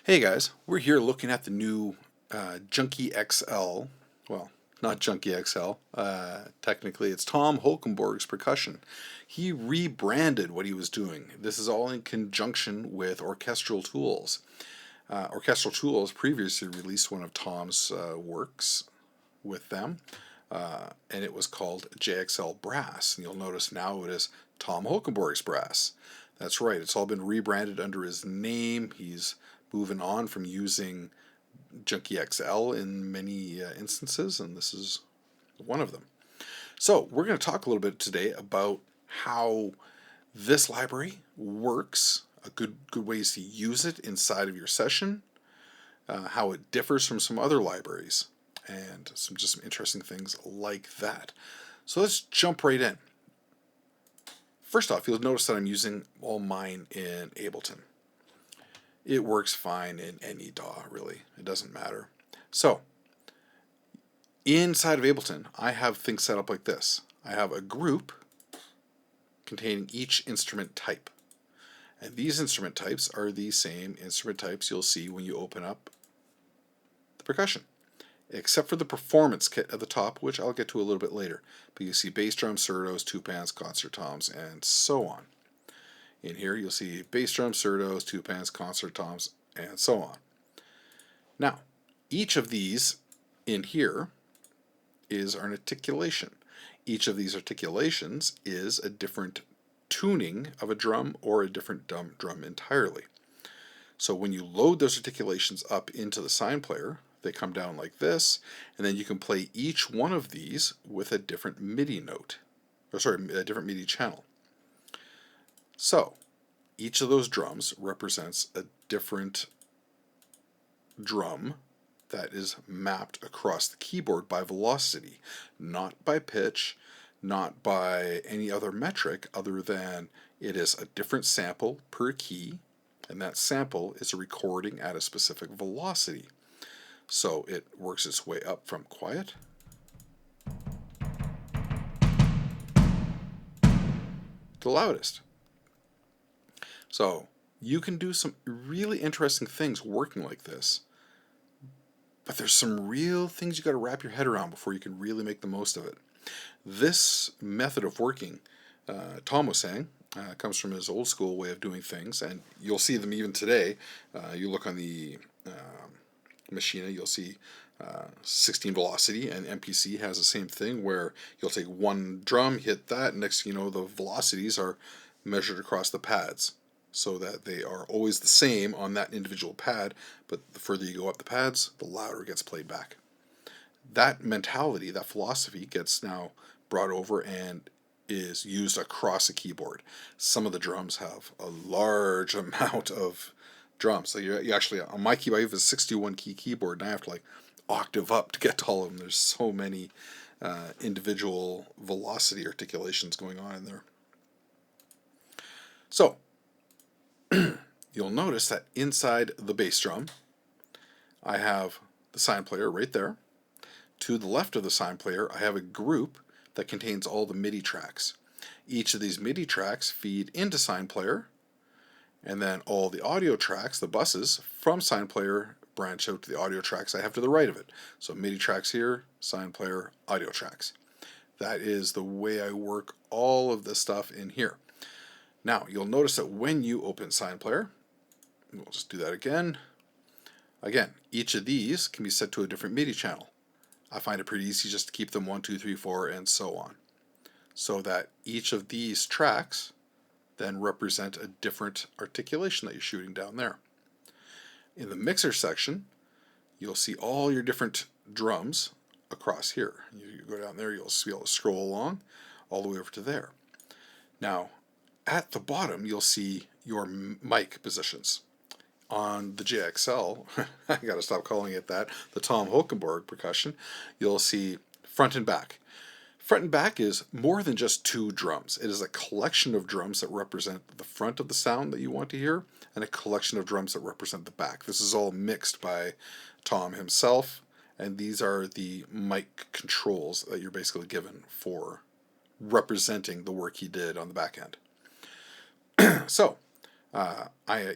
Hey guys, we're here looking at the new Junkie XL. Well, not Junkie XL. Technically, it's Tom Holkenborg's Percussion. He rebranded what he was doing. This is all in conjunction with Orchestral Tools. Orchestral Tools previously released one of Tom's works with them, and it was called JXL Brass. And you'll notice now it is Tom Holkenborg's Brass. That's right, it's all been rebranded under his name. He's moving on from using Junkie XL in many instances, and this is one of them. So we're going to talk a little bit today about how this library works, a good ways to use it inside of your session, how it differs from some other libraries, and some interesting things like that. So let's jump right in. First off, you'll notice that I'm using all mine in Ableton. It works fine in any DAW, really. It doesn't matter. So, inside of Ableton, I have things set up like this. I have a group containing each instrument type. And these instrument types are the same instrument types you'll see when you open up the Percussion, except for the performance kit at the top, which I'll get to a little bit later. But you see bass drum, surdos, two-pans, concert toms, and so on. In here, you'll see bass drum, surdos, two-pans, concert toms, and so on. Now, each of these in here is an articulation. Each of these articulations is a different tuning of a drum or a different drum entirely. So when you load those articulations up into the sine player, they come down like this, and then you can play each one of these with a different MIDI note, a different MIDI channel. So, each of those drums represents a different drum that is mapped across the keyboard by velocity, not by pitch, not by any other metric other than it is a different sample per key, and that sample is a recording at a specific velocity. So it works its way up from quiet to loudest. So you can do some really interesting things working like this, but there's some real things you got to wrap your head around before you can really make the most of it. This method of working, Tom was saying, comes from his old school way of doing things, and you'll see them even today. You look on the Maschine, you'll see 16 velocity, and MPC has the same thing where you'll take one drum, hit that, and next thing you know, the velocities are measured across the pads, so that they are always the same on that individual pad, but the further you go up the pads, the louder it gets played back. That mentality, that philosophy gets now brought over and is used across a keyboard. Some of the drums have a large amount of drums. So you actually, on my keyboard, I have a 61 key keyboard, and I have to octave up to get to all of them. There's so many individual velocity articulations going on in there. So, you'll notice that inside the bass drum, I have the sine player right there. To the left of the sine player, I have a group that contains all the MIDI tracks. Each of these MIDI tracks feed into sine player, and then all the audio tracks, the buses, from sine player branch out to the audio tracks I have to the right of it. So MIDI tracks here, sine player, audio tracks. That is the way I work all of this stuff in here. Now, you'll notice that when you open sine player, we'll just do that again. Again, each of these can be set to a different MIDI channel. I find it pretty easy just to keep them 1, 2, 3, 4, and so on. So that each of these tracks then represent a different articulation that you're shooting down there. In the mixer section, you'll see all your different drums across here. You go down there, you'll be able to scroll along all the way over to there. Now, at the bottom, you'll see your mic positions. On the JXL, I gotta stop calling it that, the Tom Holkenborg Percussion, you'll see front and back. Front and back is more than just two drums. It is a collection of drums that represent the front of the sound that you want to hear, and a collection of drums that represent the back. This is all mixed by Tom himself, and these are the mic controls that you're basically given for representing the work he did on the back end. So,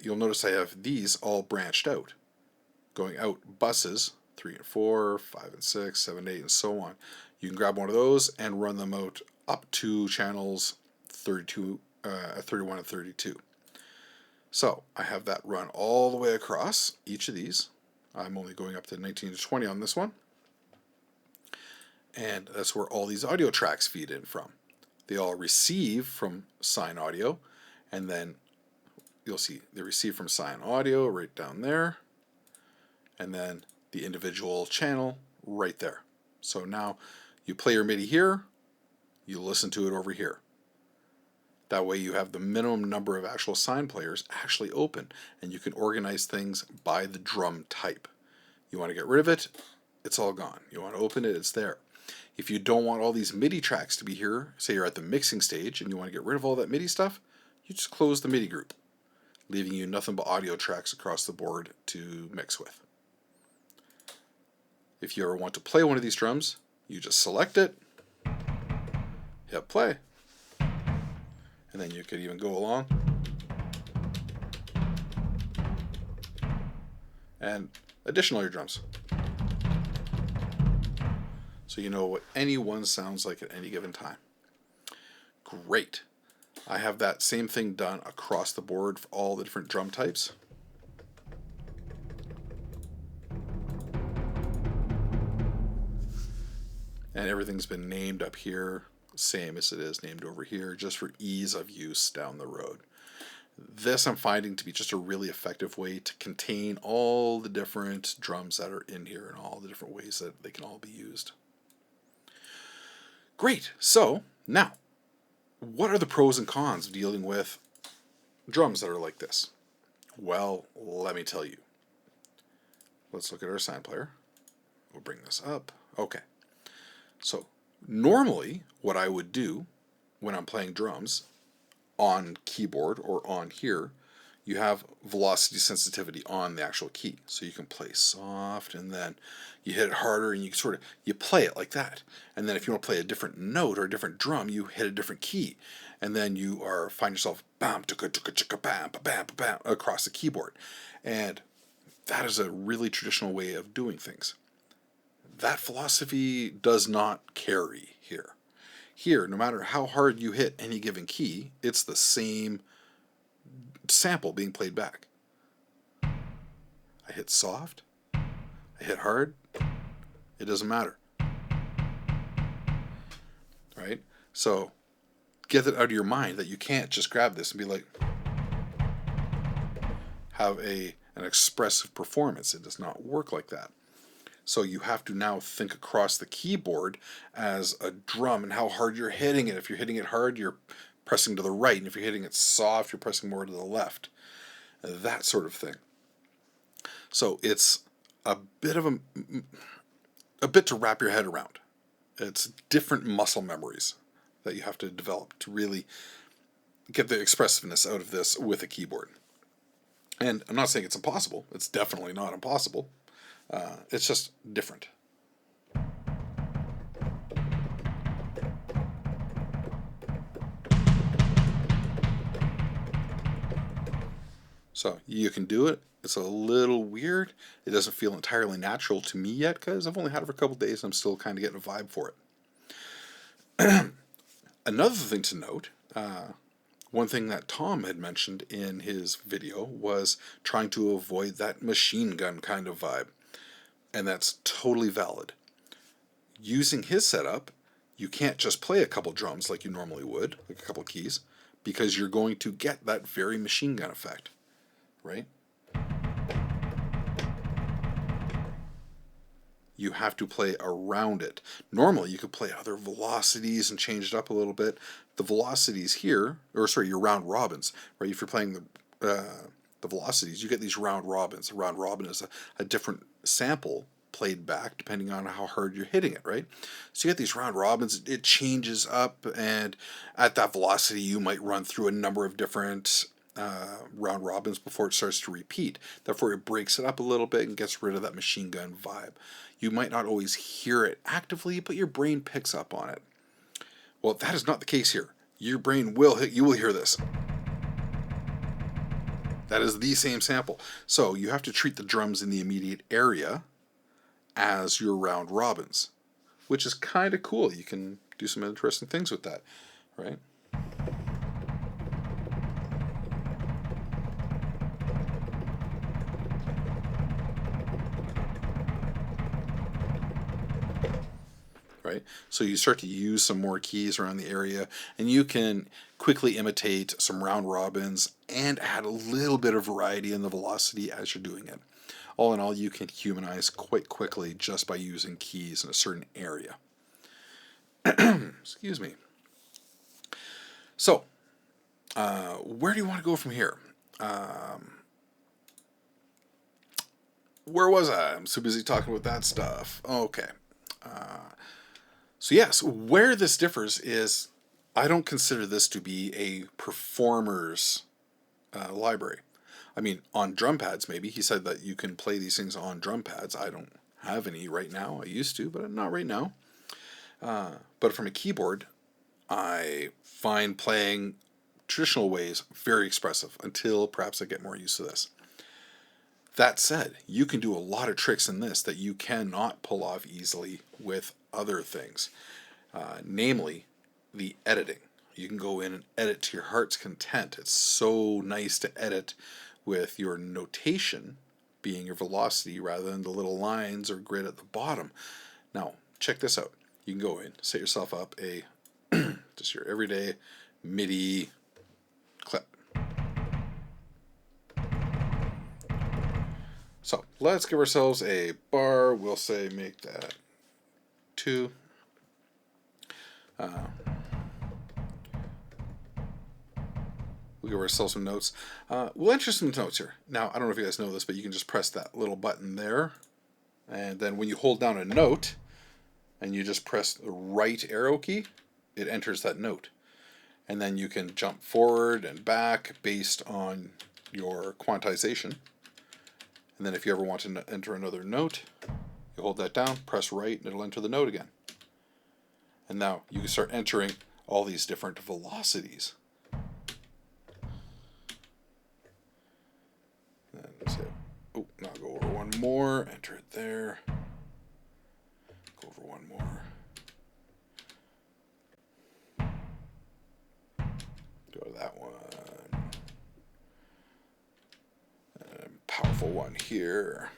you'll notice I have these all branched out. going out buses, 3 and 4, 5 and 6, 7, 8, and so on. You can grab one of those and run them out up to channels 31 and 32. So I have that run all the way across each of these. I'm only going up to 19 to 20 on this one. And that's where all these audio tracks feed in from. They all receive from sine audio, and then you'll see they receive from sine audio right down there, and then the individual channel right there. So now you play your MIDI here, you listen to it over here. That way you have the minimum number of actual sine players actually open, and you can organize things by the drum type. You want to get rid of it, it's all gone. You want to open it, it's there. If you don't want all these MIDI tracks to be here, say you're at the mixing stage and you want to get rid of all that MIDI stuff, you just close the MIDI group, leaving you nothing but audio tracks across the board to mix with. If you ever want to play one of these drums, you just select it, hit play, and then you could even go along and additional your drums. So you know what any one sounds like at any given time. Great. I have that same thing done across the board for all the different drum types. And everything's been named up here, same as it is named over here, just for ease of use down the road. This I'm finding to be just a really effective way to contain all the different drums that are in here and all the different ways that they can all be used. Great. So now, what are the pros and cons of dealing with drums that are like this? Well, let me tell you. Let's look at our sine player. We'll bring this up. Okay. So normally what I would do when I'm playing drums on keyboard or on here, you have velocity sensitivity on the actual key. So you can play soft and then you hit it harder and you play it like that. And then if you want to play a different note or a different drum, you hit a different key. And then you find yourself bam, bam, bam, bam, across the keyboard. And that is a really traditional way of doing things. That philosophy does not carry here. Here, no matter how hard you hit any given key, it's the same sample being played back. I hit soft, I hit hard, it doesn't matter. Right? So get it out of your mind that you can't just grab this and be like, have an expressive performance. It does not work like that. So you have to now think across the keyboard as a drum and how hard you're hitting it. If you're hitting it hard, you're pressing to the right, and if you're hitting it soft, you're pressing more to the left. That sort of thing. So it's a bit to wrap your head around. It's different muscle memories that you have to develop to really get the expressiveness out of this with a keyboard. And I'm not saying it's impossible. It's definitely not impossible. It's just different. So you can do it. It's a little weird. It doesn't feel entirely natural to me yet because I've only had it for a couple days and I'm still kind of getting a vibe for it. Another thing to note, one thing that Tom had mentioned in his video was trying to avoid that machine gun kind of vibe. And that's totally valid. Using his setup, you can't just play a couple drums like you normally would, like a couple keys, because you're going to get that very machine gun effect, right? You have to play around it. Normally, you could play other velocities and change it up a little bit. The velocities here, your round robins, right? If you're playing the velocities, you get these round robins. A round robin is a different sample played back depending on how hard you're hitting it, right? So you get these round robins, it changes up, and at that velocity you might run through a number of different round robins before it starts to repeat. Therefore it breaks it up a little bit and gets rid of that machine gun vibe. You might not always hear it actively, but your brain picks up on it. Well, that is not the case here. Your brain will you will hear this. That is the same sample. So you have to treat the drums in the immediate area as your round robins, which is kind of cool. You can do some interesting things with that, right? Right? So you start to use some more keys around the area, and you can quickly imitate some round robins and add a little bit of variety in the velocity as you're doing it. All in all, you can humanize quite quickly just by using keys in a certain area. Excuse me. So, where do you want to go from here? Where was I? I'm so busy talking about that stuff. Okay. So yes, where this differs is I don't consider this to be a performer's library. I mean, on drum pads, maybe. He said that you can play these things on drum pads. I don't have any right now. I used to, but not right now. But from a keyboard, I find playing traditional ways very expressive until perhaps I get more used to this. That said, you can do a lot of tricks in this that you cannot pull off easily with other things, namely the editing. You can go in and edit to your heart's content. It's so nice to edit with your notation being your velocity rather than the little lines or grid at the bottom. Now, check this out. You can go in, set yourself up a just your everyday MIDI clip. So let's give ourselves a bar. We'll say make that 2. We'll give ourselves some notes. We'll enter some notes here. Now, I don't know if you guys know this, but you can just press that little button there. And then when you hold down a note and you just press the right arrow key, it enters that note. And then you can jump forward and back based on your quantization. And then if you ever want to enter another note, you hold that down, press right, and it'll enter the note again. And now you can start entering all these different velocities. And say, oh, now go over one more, enter it there. Go over one more. Go to that one. Powerful one here.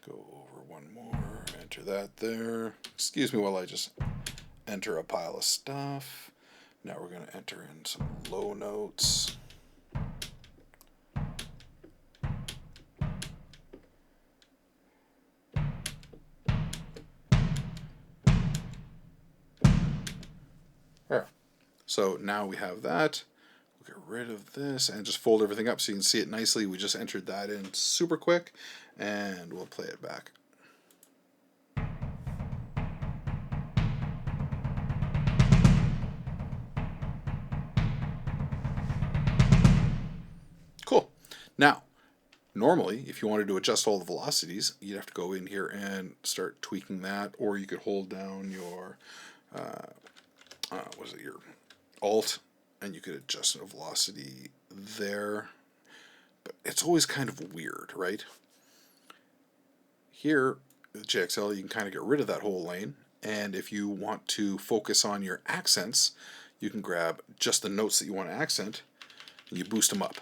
Go over one more, enter that there. Excuse me while I just enter a pile of stuff. Now we're going to enter in some low notes. There. So now we have that. We'll get rid of this and just fold everything up so you can see it nicely. We just entered that in super quick, and we'll play it back. Cool. Now, normally, if you wanted to adjust all the velocities, you'd have to go in here and start tweaking that, or you could hold down your, your Alt, and you could adjust the velocity there. But it's always kind of weird, right? Here, with JXL, you can kind of get rid of that whole lane, and if you want to focus on your accents, you can grab just the notes that you want to accent, and you boost them up.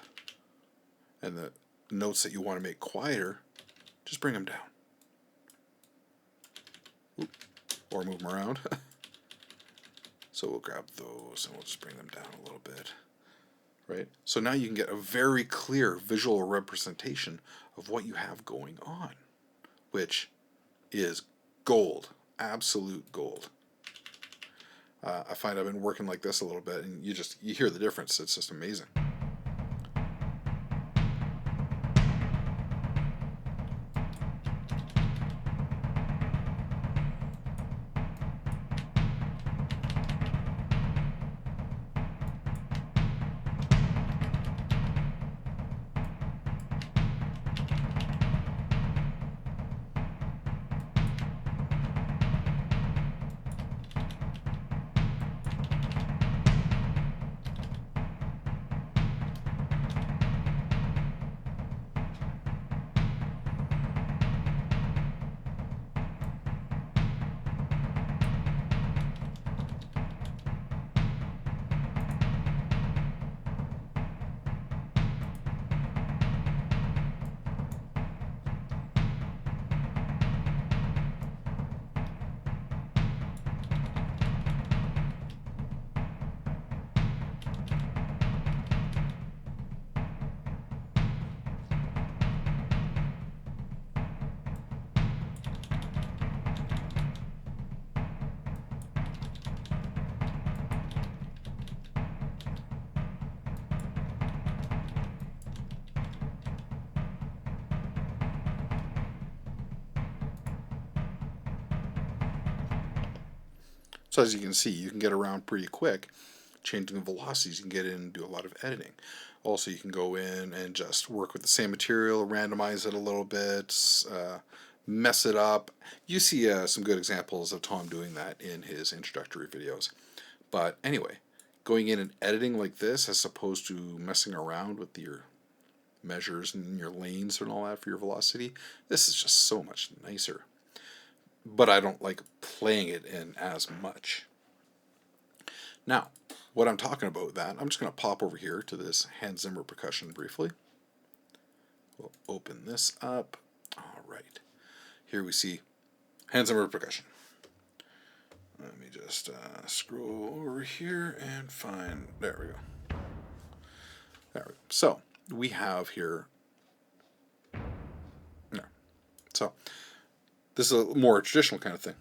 And the notes that you want to make quieter, just bring them down. Oop. Or move them around. So we'll grab those and we'll just bring them down a little bit. Right? So now you can get a very clear visual representation of what you have going on, which is gold. Absolute gold. I find I've been working like this a little bit, and you hear the difference. It's just amazing. So as you can see, you can get around pretty quick. Changing the velocities, you can get in and do a lot of editing. Also, you can go in and just work with the same material, randomize it a little bit, mess it up. You see some good examples of Tom doing that in his introductory videos. But anyway, going in and editing like this as opposed to messing around with your measures and your lanes and all that for your velocity, this is just so much nicer. But I don't like playing it in as much. Now, what I'm talking about that, I'm just going to pop over here to this Hans Zimmer Percussion briefly. We'll open this up. All right. Here we see Hans Zimmer Percussion. Let me just scroll over here and find, there we go. There we go. So, we have here, there. So, this is a more traditional kind of thing.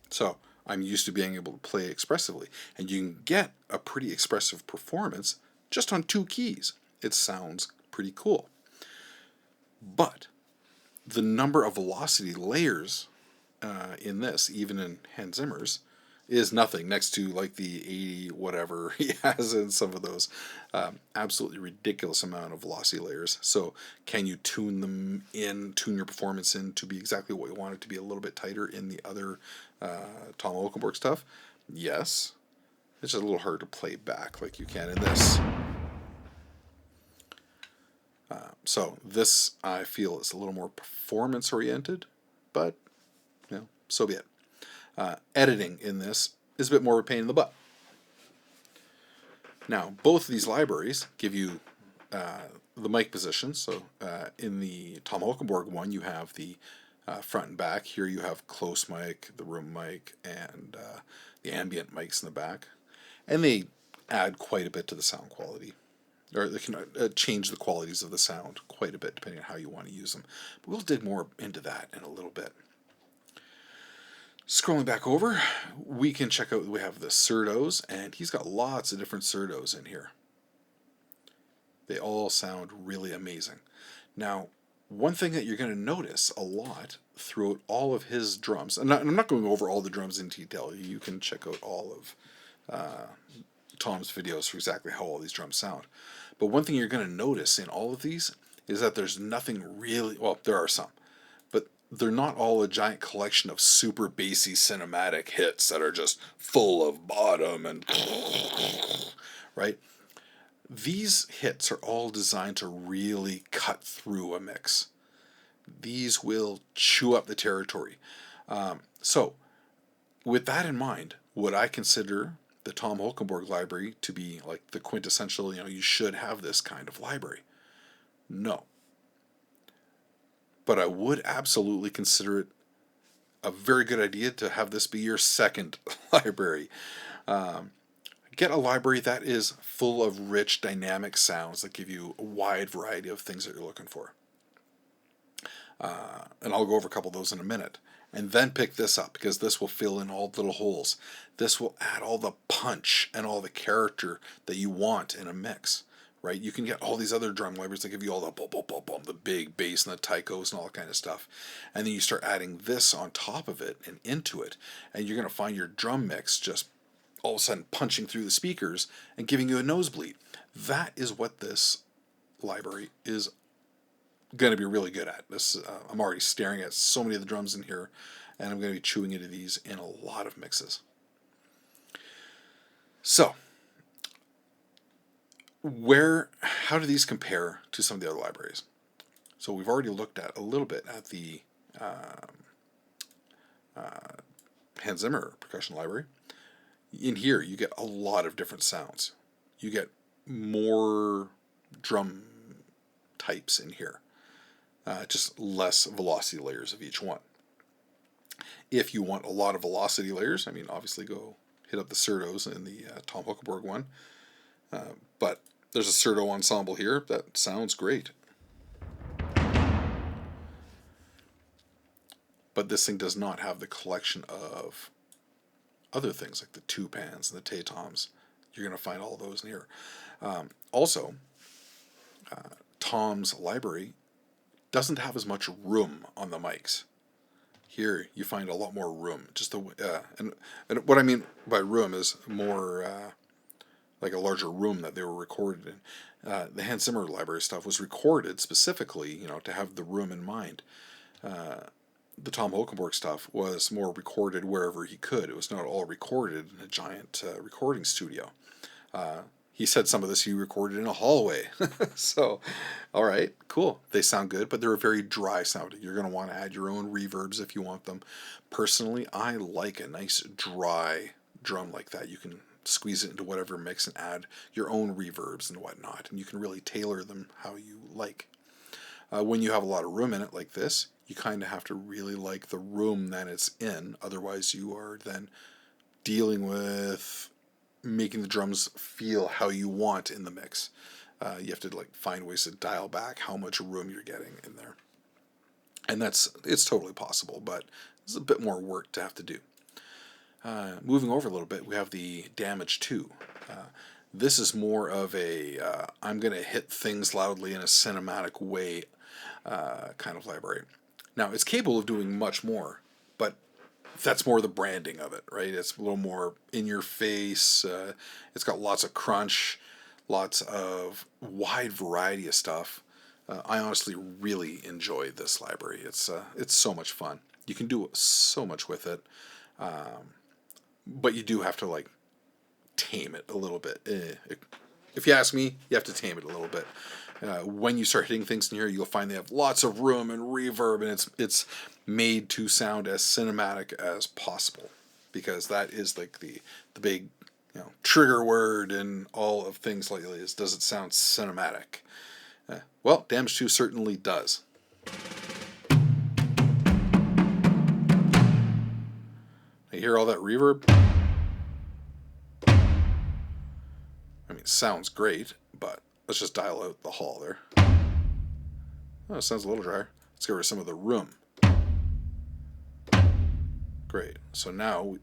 So I'm used to being able to play expressively, and you can get a pretty expressive performance just on 2 keys. It sounds pretty cool. But the number of velocity layers in this, even in Hans Zimmer's, is nothing next to like the 80 whatever he has in some of those. Absolutely ridiculous amount of velocity layers. So can you tune them in, tune your performance in to be exactly what you want it to be, a little bit tighter in the other Tom Holkenborg stuff? Yes. It's just a little hard to play back like you can in this. So this, I feel, is a little more performance oriented, but you know, so be it. Editing in this is a bit more of a pain in the butt. Now, both of these libraries give you the mic positions. So in the Tom Holkenborg one, you have the front and back. Here you have close mic, the room mic, and the ambient mics in the back. And they add quite a bit to the sound quality. Or they can change the qualities of the sound quite a bit depending on how you want to use them. But we'll dig more into that in a little bit. Scrolling back over, we can check out, we have the Surdos, and he's got lots of different Surdos in here. They all sound really amazing. Now, one thing that you're going to notice a lot throughout all of his drums, and I'm not going over all the drums in detail, you can check out all of Tom's videos for exactly how all these drums sound. But one thing you're going to notice in all of these is that there's nothing really, well, there are some, but they're not all a giant collection of super bassy cinematic hits that are just full of bottom and right? These hits are all designed to really cut through a mix. These will chew up the territory. So, with that in mind, would I consider the Tom Holkenborg library to be like the quintessential, you should have this kind of library? No. But I would absolutely consider it a very good idea to have this be your second library. Get a library that is full of rich, dynamic sounds that give you a wide variety of things that you're looking for. And I'll go over a couple of those in a minute. And then pick this up, because this will fill in all the little holes. This will add all the punch and all the character that you want in a mix, right? You can get all these other drum libraries that give you all the boom, boom, boom, boom, the big bass and the taikos and all that kind of stuff. And then you start adding this on top of it and into it, and you're going to find your drum mix just all of a sudden punching through the speakers and giving you a nosebleed. That is what this library is going to be really good at. This I'm already staring at so many of the drums in here, and I'm going to be chewing into these in a lot of mixes. So, how do these compare to some of the other libraries? So we've already looked at a little bit at the Hans Zimmer percussion library. In here, you get a lot of different sounds. You get more drum types in here. Just less velocity layers of each one. If you want a lot of velocity layers, obviously go hit up the Surdos in the Tom Holkenborg one. But there's a Surdo ensemble here that sounds great. but this thing does not have the collection of other things like the two-pans and the tay-toms. You're going to find all those in here. Also, Tom's library doesn't have as much room on the mics. Here you find a lot more room. Just and what I mean by room is more like a larger room that they were recorded in. The Hans Zimmer library stuff was recorded specifically, to have the room in mind. The Tom Holkenborg stuff was more recorded wherever he could. It was not all recorded in a giant recording studio. He said some of this he recorded in a hallway. So, all right, cool. They sound good, but they're very dry sounding. You're going to want to add your own reverbs if you want them. Personally, I like a nice dry drum like that. You can squeeze it into whatever mix and add your own reverbs and whatnot, and you can really tailor them how you like. When you have a lot of room in it like this, you kind of have to really like the room that it's in. Otherwise, you are then dealing with making the drums feel how you want in the mix. You have to find ways to dial back how much room you're getting in there. And it's totally possible, but it's a bit more work to have to do. Moving over a little bit, we have the Damage 2. This is more of a I'm going to hit things loudly in a cinematic way kind of library. Now, it's capable of doing much more, but that's more the branding of it, right? It's a little more in your face. It's got lots of crunch, lots of wide variety of stuff. I honestly really enjoy this library. It's so much fun. You can do so much with it, but you do have to tame it a little bit. If you ask me, you have to tame it a little bit. When you start hitting things in here, you'll find they have lots of room and reverb, and it's made to sound as cinematic as possible, because that is the big trigger word in all of things lately is, does it sound cinematic? Well, Damage 2 certainly does. You hear all that reverb? I mean, it sounds great, but let's just dial out the hall there. Oh, it sounds a little drier. Let's get rid of some of the room. Great. So now we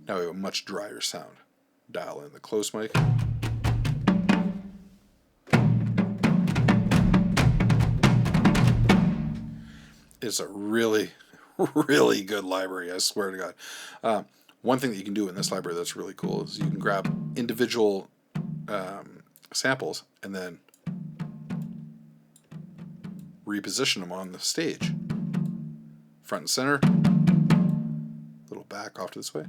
have a much drier sound. Dial in the close mic. It's a really, really good library, I swear to God. One thing that you can do in this library that's really cool is you can grab individual samples and then reposition them on the stage. Front and center, a little back off to this way.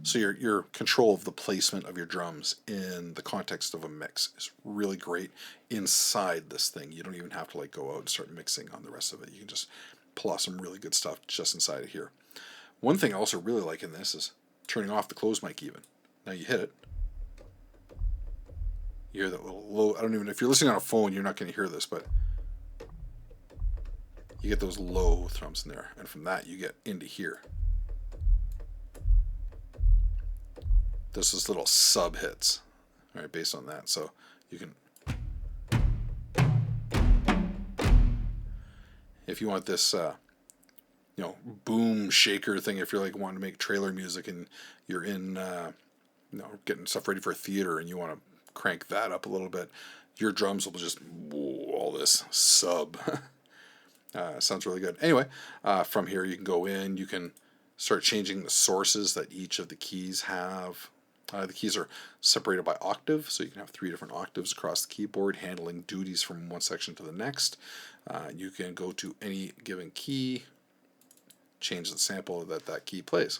So your control of the placement of your drums in the context of a mix is really great inside this thing. You don't even have to go out and start mixing on the rest of it. You can just pull off some really good stuff just inside of here. One thing I also really like in this is turning off the close mic even. Now you hit it. You hear that little low, I don't even, if you're listening on a phone, you're not going to hear this, but you get those low thrums in there. And from that, you get into here. There's this little sub hits, all right, based on that. So you can, if you want this, boom shaker thing, if you're wanting to make trailer music and you're in, getting stuff ready for a theater and you want to crank that up a little bit, your drums will just all this sub. Sounds really good. Anyway, from here you can go in, you can start changing the sources that each of the keys have. The keys are separated by octave, so you can have 3 different octaves across the keyboard, handling duties from one section to the next. You can go to any given key, change the sample that key plays.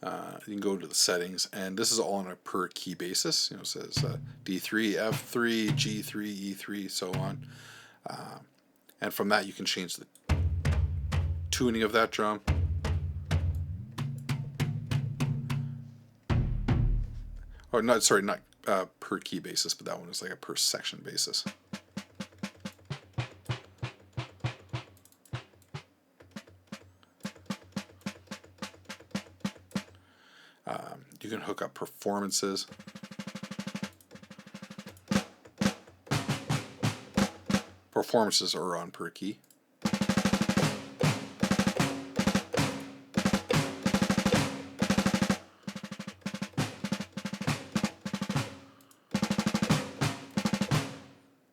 You can go to the settings, and this is all on a per key basis. It says D3, F3, G3, E3, so on. And from that, you can change the tuning of that drum. Or not per key basis, but that one is a per section basis. hook up performances. Performances are on per key.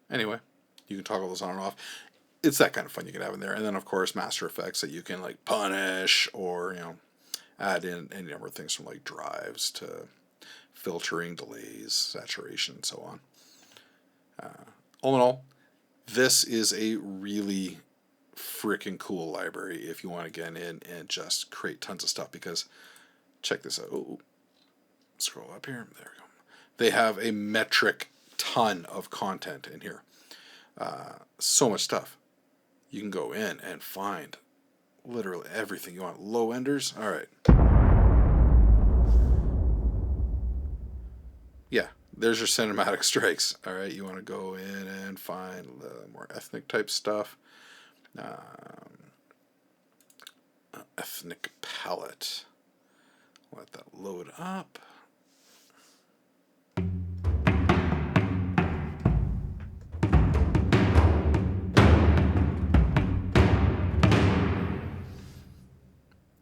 Anyway, you can toggle those on and off. It's that kind of fun you can have in there. And then, of course, master effects that you can like punish or, add in any number of things from like drives to filtering, delays, saturation, and so on. All in all, this is a really freaking cool library if you want to get in and just create tons of stuff, because check this out. Oh, scroll up here. There we go. They have a metric ton of content in here. So much stuff. You can go in and find literally everything you want. Low enders. All right. Yeah, there's your cinematic strikes. All right, you want to go in and find the more ethnic type stuff. Ethnic palette. Let that load up.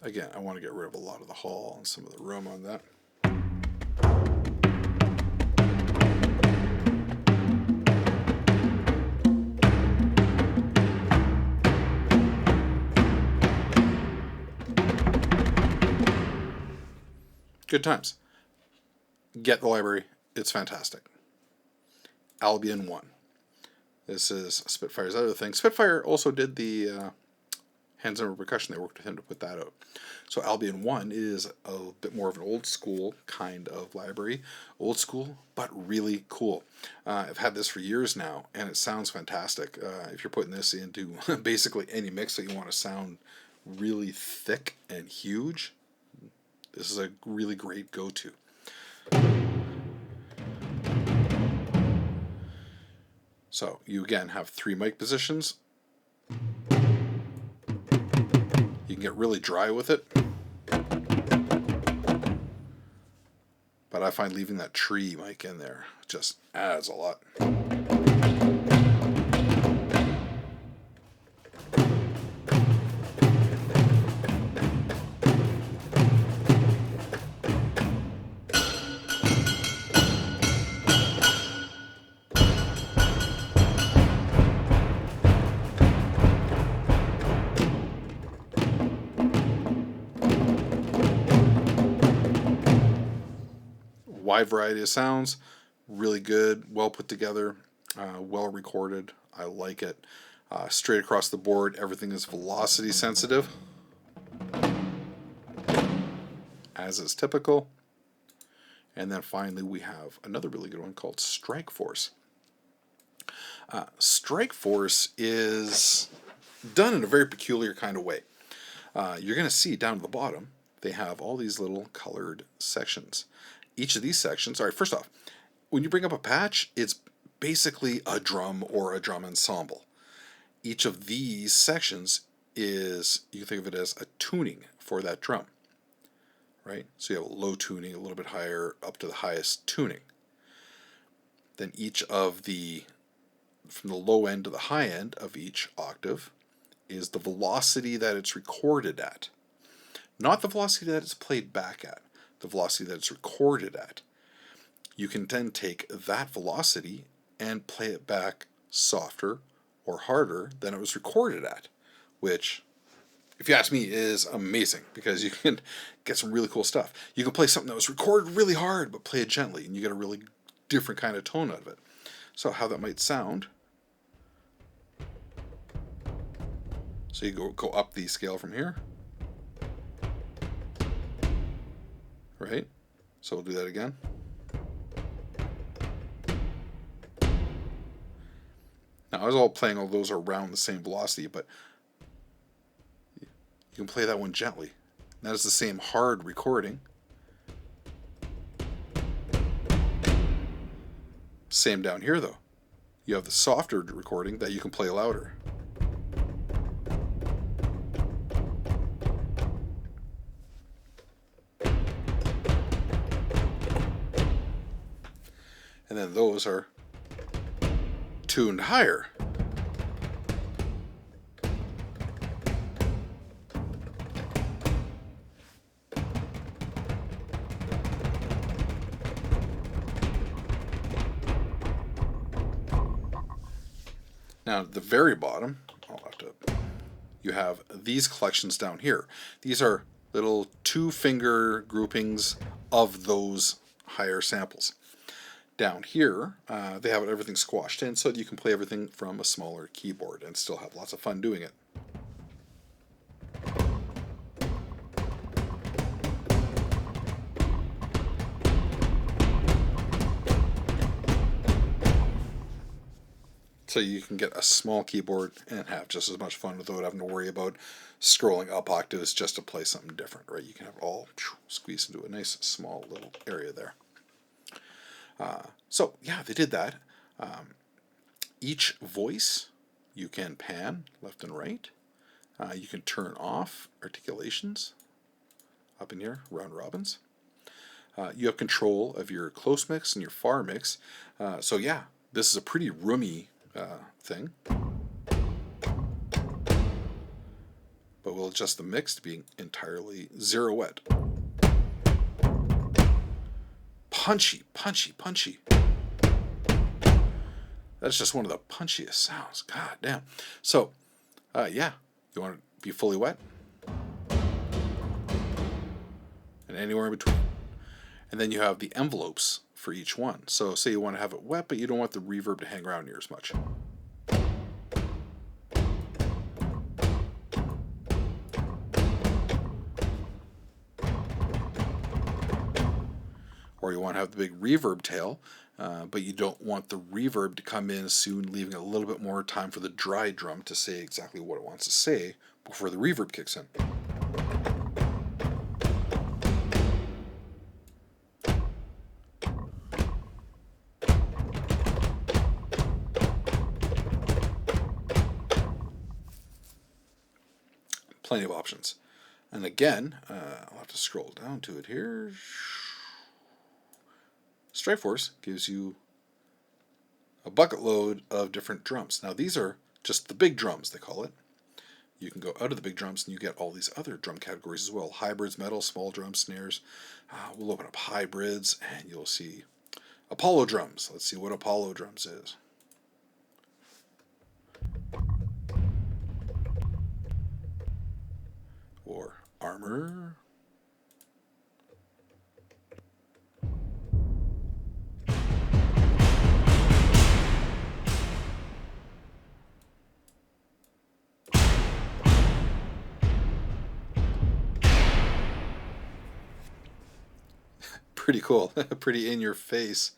Again, I want to get rid of a lot of the hall and some of the room on that. Good times. Get the library. It's fantastic. Albion One. This is Spitfire's other thing. Spitfire also did the Zimmer Percussion. They worked with him to put that out. So Albion One is a bit more of an old school kind of library. Old school, but really cool. I've had this for years now, and it sounds fantastic. If you're putting this into basically any mix that you want to sound really thick and huge, this is a really great go-to. So you again have 3 mic positions. You can get really dry with it. But I find leaving that tree mic in there just adds a lot. Wide variety of sounds, really good, well put together, well recorded. I like it. Straight across the board, everything is velocity sensitive, as is typical. And then finally we have another really good one called Strike Force. Strike Force is done in a very peculiar kind of way. You're going to see down at the bottom, they have all these little colored sections. Each of these sections, all right, first off, when you bring up a patch, it's basically a drum or a drum ensemble. Each of these sections is, you can think of it as a tuning for that drum, right? So you have a low tuning, a little bit higher, up to the highest tuning. Then each of the, from the low end to the high end of each octave is the velocity that it's recorded at. Not the velocity that it's played back at. The velocity that it's recorded at. You can then take that velocity and play it back softer or harder than it was recorded at, which, if you ask me, is amazing, because you can get some really cool stuff. You can play something that was recorded really hard, but play it gently, and you get a really different kind of tone out of it. So how that might sound. So you go up the scale from here. Right? So we'll do that again. Now I was all playing all those around the same velocity, but you can play that one gently. That is the same hard recording. Same down here though. You have the softer recording that you can play louder. And then those are tuned higher. Now at the very bottom, you have these collections down here. These are little 2-finger groupings of those higher samples. Down here, they have everything squashed in so that you can play everything from a smaller keyboard and still have lots of fun doing it. So you can get a small keyboard and have just as much fun without having to worry about scrolling up octaves just to play something different, right? You can have it all squeezed into a nice small little area there. So yeah, they did that. Each voice you can pan left and right. You can turn off articulations up in here, round robins. You have control of your close mix and your far mix. So yeah, this is a pretty roomy thing. But we'll adjust the mix to being entirely zero wet. Punchy, punchy, punchy. That's just one of the punchiest sounds. God damn. So, yeah, you want to be fully wet? And anywhere in between. And then you have the envelopes for each one. So say you want to have it wet, but you don't want the reverb to hang around near as much. Or you want to have the big reverb tail, but you don't want the reverb to come in soon, leaving a little bit more time for the dry drum to say exactly what it wants to say before the reverb kicks in. Plenty of options. And again, I'll have to scroll down to it here. Strikeforce gives you a bucket load of different drums. Now these are just the big drums, they call it. You can go out of the big drums and you get all these other drum categories as well. Hybrids, metal, small drums, snares. We'll open up hybrids and you'll see Apollo drums. Let's see what Apollo drums is. Or armor. Pretty cool. Pretty in your face.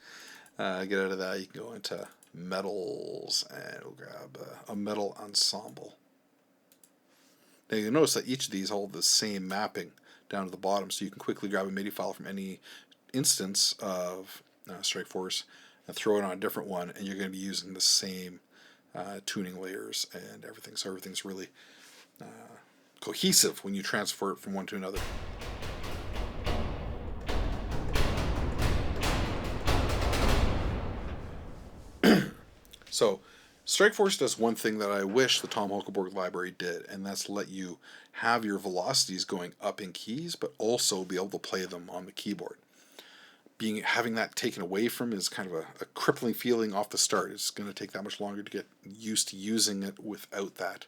Get out of that. You can go into metals and we'll grab a metal ensemble. Now you'll notice that each of these hold the same mapping down to the bottom, so you can quickly grab a MIDI file from any instance of Strikeforce and throw it on a different one, and you're going to be using the same tuning layers and everything. So everything's really cohesive when you transfer it from one to another. So Strikeforce does one thing that I wish the Tom Holkenborg library did, and that's let you have your velocities going up in keys, but also be able to play them on the keyboard. Having that taken away from is kind of a crippling feeling off the start. It's going to take that much longer to get used to using it without that.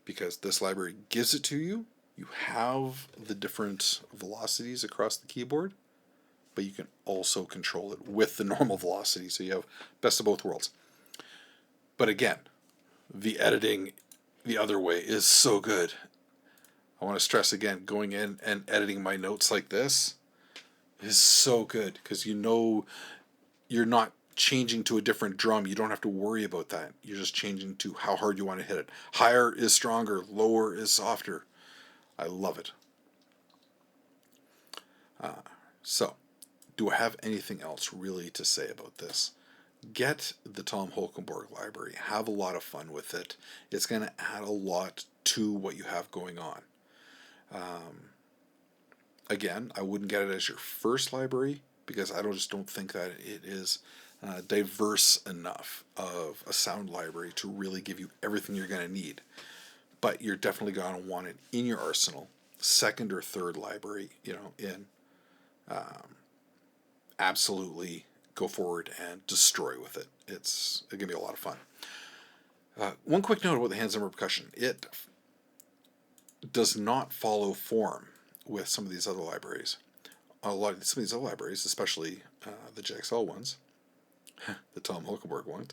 Because this library gives it to you, you have the different velocities across the keyboard, but you can also control it with the normal velocity, so you have best of both worlds. But again, the editing the other way is so good. I want to stress again, going in and editing my notes like this is so good because you know you're not changing to a different drum. You don't have to worry about that. You're just changing to how hard you want to hit it. Higher is stronger, lower is softer. I love it. So, do I have anything else really to say about this? Get the Tom Holkenborg library. Have a lot of fun with it. It's going to add a lot to what you have going on. Again, I wouldn't get it as your first library, because I just don't think that it is diverse enough of a sound library to really give you everything you're going to need. But you're definitely going to want it in your arsenal, second or third library, in. Absolutely go forward and destroy with it. It's going to be a lot of fun. One quick note about the Hans Zimmer Percussion. It does not follow form with some of these other libraries. Some of these other libraries, especially the JXL ones, the Tom Holkenborg ones,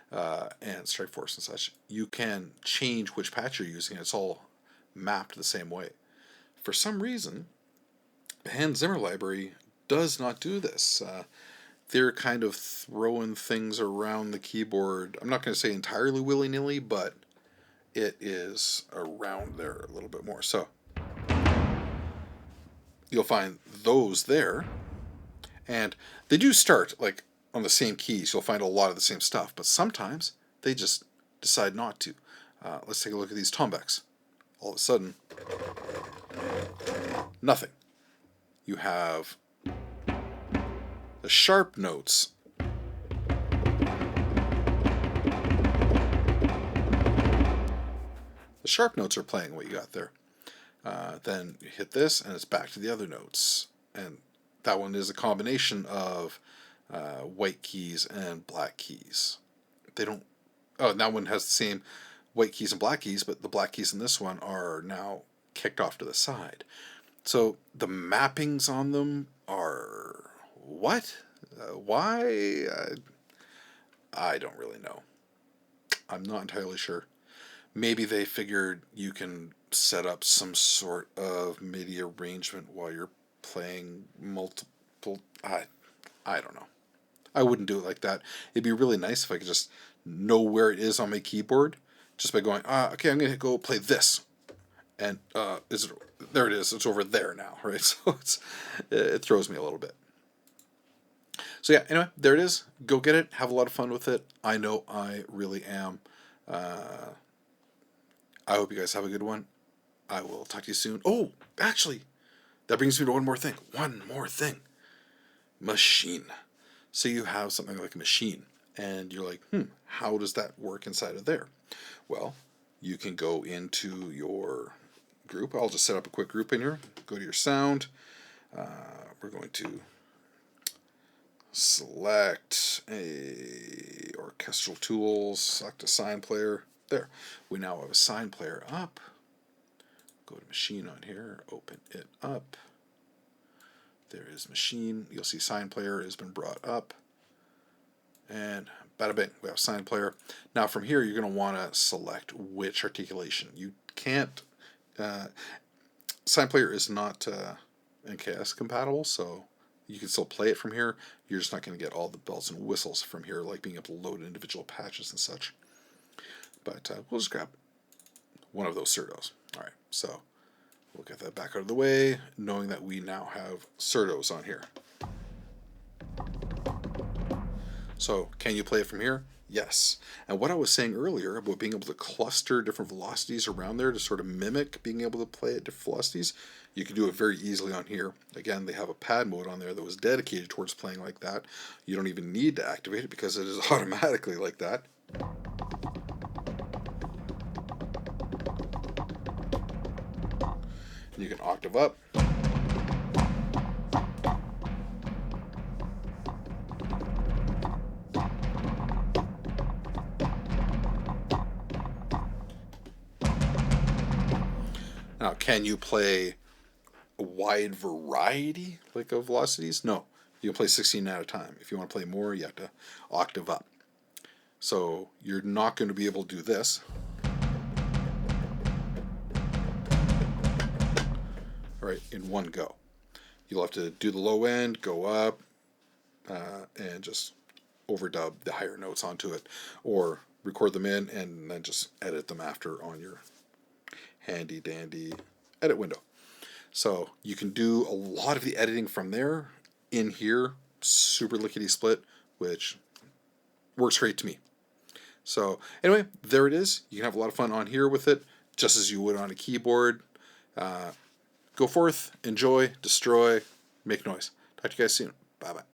and Strikeforce and such, you can change which patch you're using. It's all mapped the same way. For some reason, the Hans Zimmer library does not do this. They're kind of throwing things around the keyboard. I'm not going to say entirely willy-nilly, but it is around there a little bit more. So you'll find those there, and they do start like on the same keys. You'll find a lot of the same stuff, but sometimes they just decide not to. Let's take a look at these tombecks. All of a sudden, nothing. You have the sharp notes. The sharp notes are playing what you got there. Then you hit this, and it's back to the other notes. And that one is a combination of white keys and black keys. They don't. Oh, and that one has the same white keys and black keys, but the black keys in this one are now kicked off to the side. So the mappings on them are what? Why? I don't really know. I'm not entirely sure. Maybe they figured you can set up some sort of MIDI arrangement while you're playing multiple. I don't know. I wouldn't do it like that. It'd be really nice if I could just know where it is on my keyboard just by going, okay, I'm going to go play this. And there it is. It's over there now, right? So it throws me a little bit. So yeah, anyway, there it is. Go get it. Have a lot of fun with it. I know I really am. I hope you guys have a good one. I will talk to you soon. Oh, actually, that brings me to one more thing. Maschine. So you have something like a Maschine, and you're like, how does that work inside of there? Well, you can go into your group. I'll just set up a quick group in here. Go to your sound. We're going to select a Orchestral Tools, select a sine player. There. We now have a sine player up. Go to Maschine on here, open it up. There is Maschine. You'll see sine player has been brought up. And bada bing, we have sine player. Now from here, you're going to want to select which articulation. You can't, sine player is not NKS compatible, so you can still play it from here. You're just not going to get all the bells and whistles from here, like being able to load individual patches and such. But we'll just grab one of those Surdos. All right, so we'll get that back out of the way, knowing that we now have Surdos on here. So can you play it from here? Yes. And what I was saying earlier about being able to cluster different velocities around there to sort of mimic being able to play at different velocities, you can do it very easily on here. Again, they have a pad mode on there that was dedicated towards playing like that. You don't even need to activate it because it is automatically like that. You can octave up. Now, can you play a wide variety of velocities? No. You can play 16 at a time. If you want to play more, you have to octave up. So you're not going to be able to do this. Right, in one go. You'll have to do the low end, go up, and just overdub the higher notes onto it, or record them in and then just edit them after on your handy dandy edit window. So you can do a lot of the editing from there in here, super lickety split, which works great to me. So anyway, there it is. You can have a lot of fun on here with it, just as you would on a keyboard. Go forth, enjoy, destroy, make noise. Talk to you guys soon. Bye-bye.